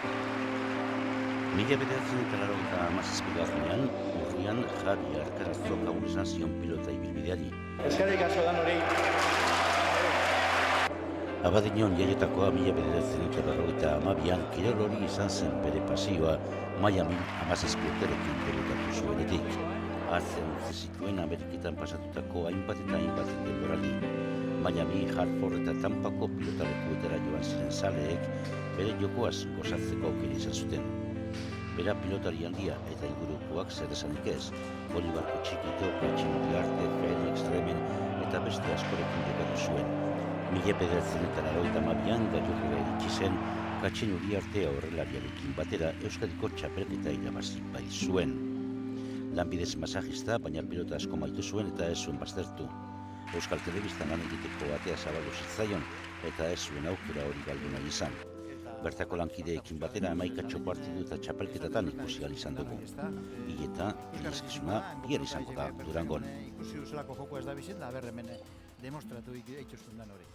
Mila bederatziehun eta laurogeita hamazazpigarrenean, urrian Javi Arkarazok agur izan zion pilota ibilbideari. Eskerrik asko dan hori. Abadiñon jaiotakoa mila bederatziehun eta berrogeita hamabian kirol hori izan zen bere pasioa Miamin 17 urterekin debutatu zuenetik. Hartzen utzi zituen Ameriketan pasatutako hainbat eta hainbat denboraldi. Miami, Hartford eta Tampako pilotalekuetara joan ziren zaleek bere jokoaz gozatzeko aukera izan zuten. Bera pilotari handia eta ingurukoak zer esanik ez, Bolibarko Txikito, Katxin Uriarte, Felix Tremen eta beste askorekin jokatu zuen. Mila bederatziehun eta laurogeita hamabian gailurrera iritsi zen, Katxin Uriarte aurrelariarekin batera Euskadiko txapelketa irabazi baitzuen. Lanbidez masajista, baina pilota asko maitu zuen eta ez zuen baztertu. Euskal Telebistan lan egiteko atea zabaldu zitzaion eta ez zuen aukera hori galdu nahi izan. Bertako lankideekin batera 11 partidu eta txapelketatan ikusi ahal izan dugu. Hileta, iraskizuna, bihar izango da Durangon. Ikusi uzelako joko ez da bizit, hemen demostratu eituzten dan hori.